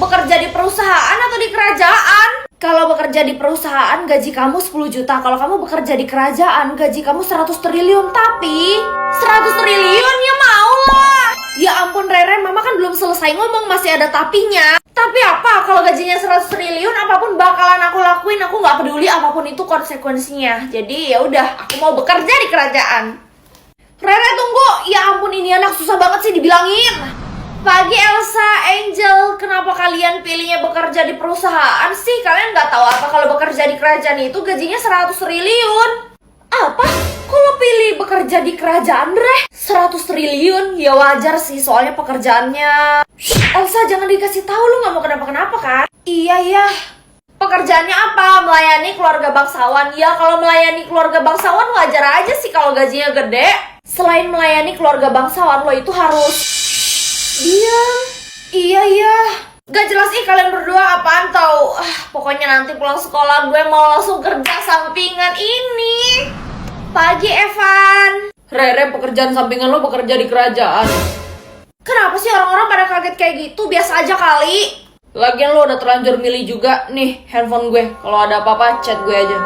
bekerja di perusahaan atau di kerajaan? Kalau bekerja di perusahaan, gaji kamu 10 juta. Kalau kamu bekerja di kerajaan, gaji kamu 100 triliun. Tapi 100 triliun ya mau lah. Ya ampun Rere, mama kan belum selesai ngomong, masih ada tapinya. Tapi apa, kalau gajinya 100 triliun, apapun bakalan aku lakuin. Aku gak peduli apapun itu konsekuensinya. Jadi ya udah, aku mau bekerja di kerajaan. Rere tunggu, ya ampun ini anak susah banget sih dibilangin. Pagi Elsa, Angel, kenapa kalian pilihnya bekerja di perusahaan sih? Kalian nggak tahu apa kalau bekerja di kerajaan itu gajinya 100 triliun? Apa? Kalau pilih bekerja di kerajaan, Reh? 100 triliun? Ya wajar sih, soalnya pekerjaannya... Shh, Elsa, jangan dikasih tahu, lu nggak mau kenapa-kenapa kan? Iya. Pekerjaannya apa? Melayani keluarga bangsawan. Ya, kalau melayani keluarga bangsawan wajar aja sih kalau gajinya gede. Selain melayani keluarga bangsawan, lo itu harus... Diam. Iya. Gak jelas kalian berdua apaan tau. Pokoknya nanti pulang sekolah gue mau langsung kerja sampingan ini. Pagi Evan. Rere, pekerjaan sampingan lo bekerja di kerajaan. Kenapa sih orang-orang pada kaget kayak gitu? Biasa aja kali. Lagian lo udah terlanjur milih juga. Nih handphone gue, kalau ada apa-apa chat gue aja.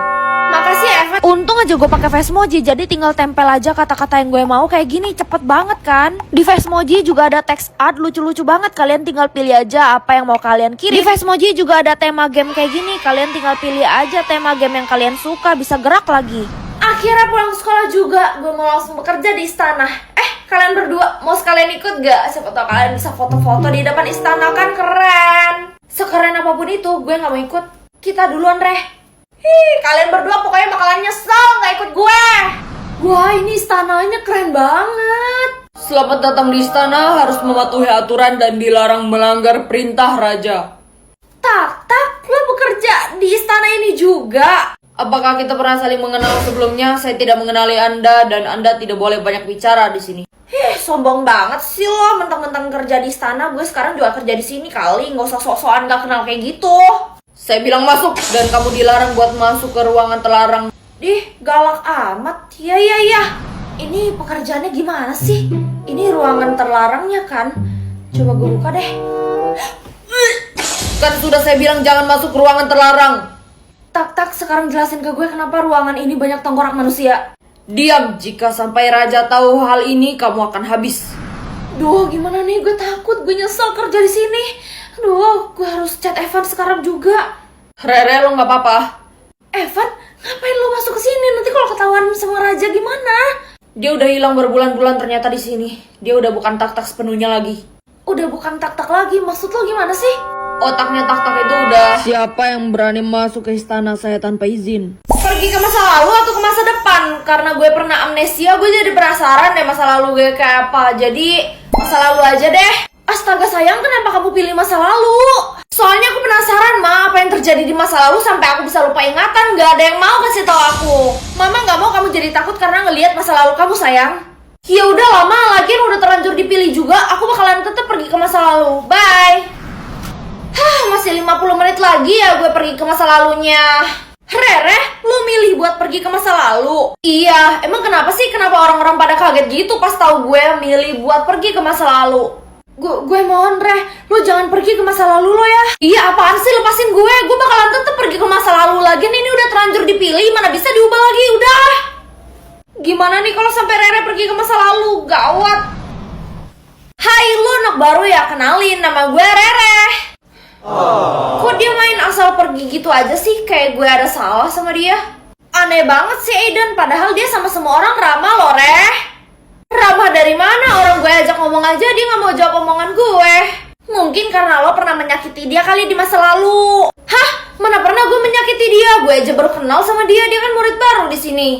Makasih ya Evan. Untung aja gue pakai Facemoji, jadi tinggal tempel aja kata-kata yang gue mau kayak gini, cepet banget kan. Di Facemoji juga ada text art lucu-lucu banget, kalian tinggal pilih aja apa yang mau kalian kirim. Di Facemoji juga ada tema game kayak gini, kalian tinggal pilih aja tema game yang kalian suka, bisa gerak lagi. Akhirnya pulang sekolah juga, gue mau langsung bekerja di istana. Kalian berdua mau sekalian ikut gak? Siapa tau kalian bisa foto-foto di depan istana, kan keren. Sekeren apapun itu, gue gak mau ikut. Kita duluan, Reh. Kalian berdua pokoknya bakalan nyesel gak ikut gue. Wah, ini istananya keren banget. Selamat datang di istana, harus mematuhi aturan dan dilarang melanggar perintah raja. Tak, lo bekerja di istana ini juga? Apakah kita pernah saling mengenal sebelumnya? Saya tidak mengenali Anda dan Anda tidak boleh banyak bicara di sini. Sombong banget sih lo, mentang-mentang kerja di istana, gue sekarang juga kerja di sini kali, nggak usah sok-sokan gak kenal kayak gitu. Saya bilang masuk dan kamu dilarang buat masuk ke ruangan terlarang. Galak amat. Iya. Ini pekerjaannya gimana sih? Ini ruangan terlarangnya kan? Coba gue buka deh. Kan sudah saya bilang jangan masuk ke ruangan terlarang. Tak, sekarang jelasin ke gue kenapa ruangan ini banyak tengkorak manusia. Diam, jika sampai raja tahu hal ini kamu akan habis. Duh, gimana nih? Gue takut, gue nyesel kerja di sini. Aduh, gue harus chat Evan sekarang juga. Rere, lo nggak apa-apa? Evan, ngapain lo masuk ke sini? Nanti kalau ketahuan sama raja gimana? Dia udah hilang berbulan-bulan ternyata di sini. Dia udah bukan tak-tak sepenuhnya lagi. Udah bukan tak-tak lagi? Maksud lo gimana sih? Otaknya tak-tak itu udah... Siapa yang berani masuk ke istana saya tanpa izin? Pergi ke masa lalu atau ke masa depan? Karena gue pernah amnesia, gue jadi penasaran deh masa lalu gue kayak apa. Jadi masa lalu aja deh. Astaga sayang, kenapa kamu pilih masa lalu? Soalnya aku penasaran, Ma, apa yang terjadi di masa lalu sampai aku bisa lupa ingatan. Gak ada yang mau kasih tahu aku. Mama gak mau kamu jadi takut karena ngelihat masa lalu kamu, sayang. Ya udah lama, lagian udah terlanjur dipilih juga. Aku bakalan tetap pergi ke masa lalu. Bye. Masih 50 menit lagi ya gue pergi ke masa lalunya. Rere, lu milih buat pergi ke masa lalu? Iya, emang kenapa sih? Kenapa orang-orang pada kaget gitu pas tahu gue milih buat pergi ke masa lalu? Gue mohon, Reh, lu jangan pergi ke masa lalu lo ya. Iya, apaan sih? Lepasin gue bakalan tetap pergi ke masa lalu lagi. Ini udah terlanjur dipilih, mana bisa diubah lagi, udah. Gimana nih kalau sampai Rere pergi ke masa lalu? Gawat. Hai, lu anak baru ya? Kenalin, nama gue Rere. Kok dia main asal pergi gitu aja sih? Kayak gue ada salah sama dia. Aneh banget sih Aiden, padahal dia sama semua orang ramah loh, Reh. Ramah dari mana? Orang gue ajak ngomong aja dia gak mau jawab omongan gue. Mungkin karena lo pernah menyakiti dia kali di masa lalu. Hah? Mana pernah gue menyakiti dia? Gue aja baru kenal sama dia kan murid baru di sini.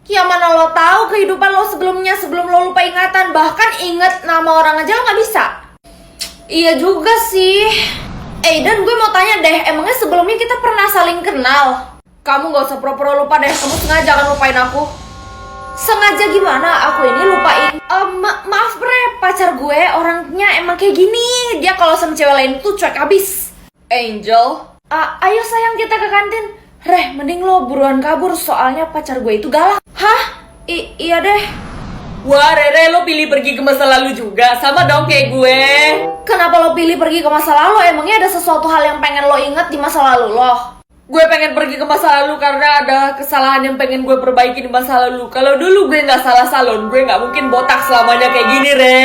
Ya mana lo tahu kehidupan lo sebelumnya sebelum lo lupa ingatan. Bahkan inget nama orang aja lo gak bisa. Iya juga sih. Dan gue mau tanya deh, emangnya sebelumnya kita pernah saling kenal? Kamu gak usah pura-pura lupa deh, kamu sengaja kan lupain aku. Sengaja gimana? Aku ini lupain. Maaf Bre, pacar gue orangnya emang kayak gini. Dia kalau sama cewek lain tuh cuek abis. Angel, ayo sayang kita ke kantin. Reh, mending lo buruan kabur soalnya pacar gue itu galak. Hah? Iya deh. Wah Rere, lo pilih pergi ke masa lalu juga, sama dong kayak gue. Kenapa lo pilih pergi ke masa lalu? Emangnya ada sesuatu hal yang pengen lo inget di masa lalu lo? Gue pengen pergi ke masa lalu karena ada kesalahan yang pengen gue perbaiki di masa lalu. Kalau dulu gue nggak salah salon, gue nggak mungkin botak selamanya kayak gini, Re.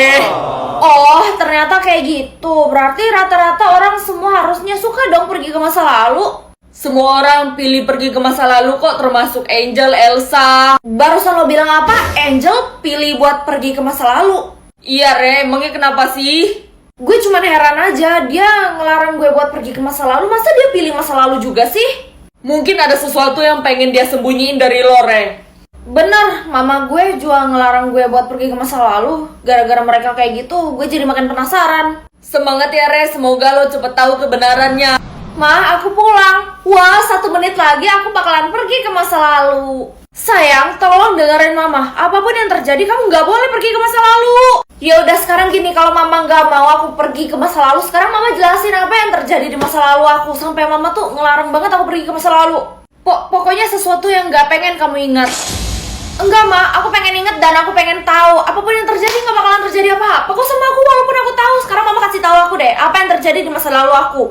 Oh, ternyata kayak gitu. Berarti rata-rata orang semua harusnya suka dong pergi ke masa lalu. Semua orang pilih pergi ke masa lalu kok, termasuk Angel, Elsa. Barusan lo bilang apa? Angel pilih buat pergi ke masa lalu. Iya, Re, emangnya kenapa sih? Gue cuman heran aja, dia ngelarang gue buat pergi ke masa lalu, masa dia pilih masa lalu juga sih? Mungkin ada sesuatu yang pengen dia sembunyiin dari lo, Re. Bener, mama gue juga ngelarang gue buat pergi ke masa lalu. Gara-gara mereka kayak gitu, gue jadi makin penasaran. Semangat ya, Re, semoga lo cepet tahu kebenarannya. Ma, aku pulang. Wah, 1 menit lagi aku bakalan pergi ke masa lalu. Sayang, tolong dengerin mama. Apapun yang terjadi, kamu nggak boleh pergi ke masa lalu. Ya udah, sekarang gini, kalau mama nggak mau aku pergi ke masa lalu, sekarang mama jelasin apa yang terjadi di masa lalu aku. Sampai mama tuh ngelarang banget aku pergi ke masa lalu. Pokoknya sesuatu yang nggak pengen kamu ingat. Enggak, Ma, aku pengen inget dan aku pengen tahu. Apapun yang terjadi nggak bakalan terjadi apa-apa kok sama aku, walaupun aku tahu. Sekarang mama kasih tahu aku deh, apa yang terjadi di masa lalu aku.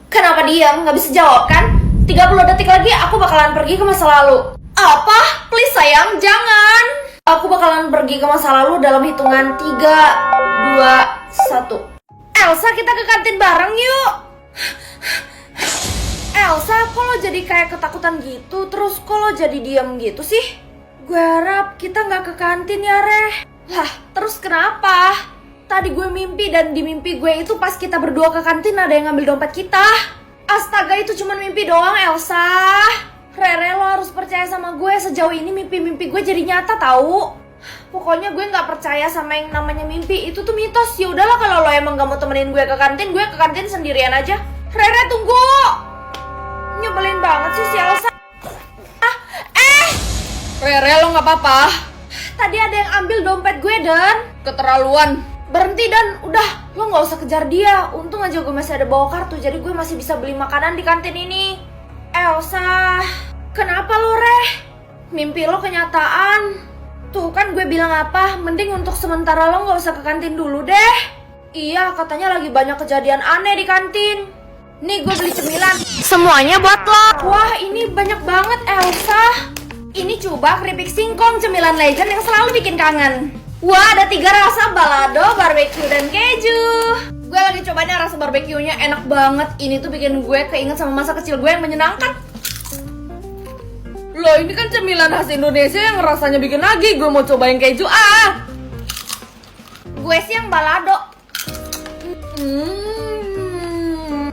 Kenapa diam? Nggak bisa jawab kan? 30 detik lagi aku bakalan pergi ke masa lalu. Apa? Please sayang, jangan. Aku bakalan pergi ke masa lalu dalam hitungan 3, 2, 1. Elsa, kita ke kantin bareng yuk. Elsa, kok lo jadi kayak ketakutan gitu? Terus kok lo jadi diam gitu sih? Gue harap kita nggak ke kantin ya, Reh. Lah, terus kenapa? Tadi gue mimpi dan di mimpi gue itu pas kita berdua ke kantin ada yang ngambil dompet kita. Astaga, itu cuma mimpi doang, Elsa. Rere, lo harus percaya sama gue. Sejauh ini mimpi-mimpi gue jadi nyata tahu. Pokoknya gue nggak percaya sama yang namanya mimpi. Itu tuh mitos. Ya udahlah, kalau lo emang gak mau temenin gue ke kantin sendirian aja. Rere, tunggu. Nyebelin banget sih si Elsa. Rere, lo nggak apa-apa? Tadi ada yang ambil dompet gue, Dan. Keterlaluan. Berhenti, Dan. Udah, lo gak usah kejar dia. Untung aja gue masih ada bawa kartu, jadi gue masih bisa beli makanan di kantin ini. Elsa, kenapa lo, Reh? Mimpi lo kenyataan. Tuh kan gue bilang apa, mending untuk sementara lo gak usah ke kantin dulu deh. Iya, katanya lagi banyak kejadian aneh di kantin. Nih, gue beli cemilan. Semuanya buat lo. Wah, ini banyak banget, Elsa. Ini coba keripik singkong, cemilan legend yang selalu bikin kangen. Wah, ada 3 rasa, balado, barbecue, dan keju. Gue lagi cobain yang rasa barbeque-nya, enak banget. Ini tuh bikin gue keinget sama masa kecil gue yang menyenangkan. Loh, ini kan cemilan khas Indonesia yang rasanya bikin lagi. Gue mau cobain keju, Gue sih yang balado.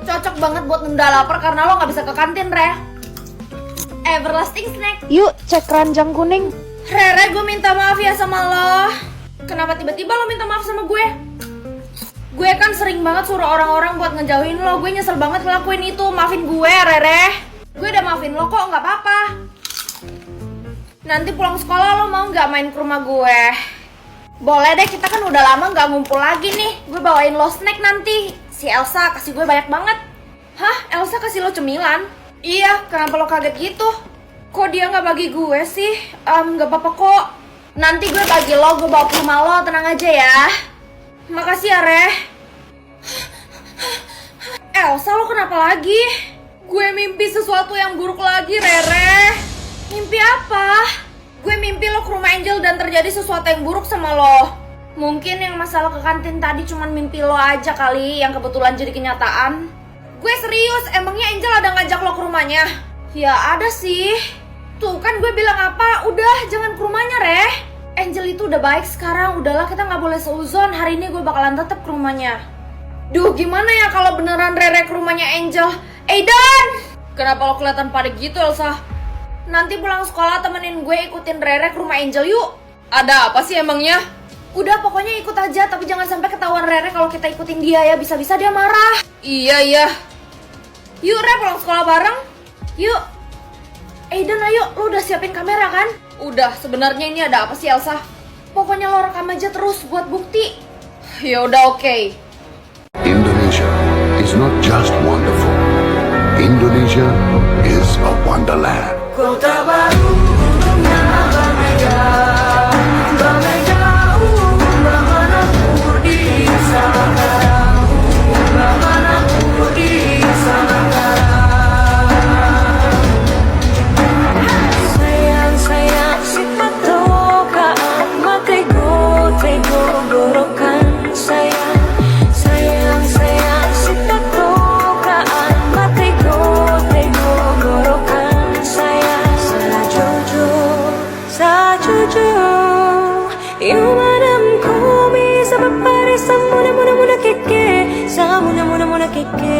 Cocok banget buat nunda lapar karena lo gak bisa ke kantin, Re. Everlasting snack. Yuk, cek keranjang kuning. Rere, gue minta maaf ya sama lo. Kenapa tiba-tiba lo minta maaf sama gue? Gue kan sering banget suruh orang-orang buat ngejauhin lo. Gue nyesel banget ngelakuin itu. Maafin gue, Rere. Gue udah maafin lo kok, gak apa-apa. Nanti pulang sekolah lo mau gak main ke rumah gue? Boleh deh, kita kan udah lama gak ngumpul lagi nih. Gue bawain lo snack nanti. Si Elsa kasih gue banyak banget. Hah? Elsa kasih lo cemilan? Iya, kenapa lo kaget gitu? Kok dia gak bagi gue sih? Gak apa-apa kok. Nanti gue bagi lo, gue bawa ke rumah lo, tenang aja ya. Makasih ya, Reh. Elsa, lo kenapa lagi? Gue mimpi sesuatu yang buruk lagi, Rere. Mimpi apa? Gue mimpi lo ke rumah Angel dan terjadi sesuatu yang buruk sama lo. Mungkin yang masalah ke kantin tadi cuman mimpi lo aja kali, yang kebetulan jadi kenyataan. Gue serius, emangnya Angel ada ngajak lo ke rumahnya? Ya ada sih. Tuh kan gue bilang apa, udah jangan ke rumahnya, Reh. Angel itu udah baik sekarang, udahlah kita gak boleh seuzon. Hari ini gue bakalan tetap ke rumahnya. Duh, gimana ya kalau beneran Rere ke rumahnya Angel? Dan! Kenapa lo kelihatan panik gitu, Elsa? Nanti pulang sekolah temenin gue ikutin Rere ke rumah Angel yuk. Ada apa sih emangnya? Udah pokoknya ikut aja, tapi jangan sampai ketahuan Rere kalau kita ikutin dia ya, bisa-bisa dia marah. Iya. Yuk, Re, pulang sekolah bareng. Yuk. Dan ayo, lu udah siapin kamera kan? Udah, sebenarnya ini ada apa sih, Elsa? Pokoknya lo rekam aja terus buat bukti. Ya udah, oke. Indonesia is not just wonderful. Indonesia is a wonderland. Kota baru dunia berbeda, jauh bermenempur di que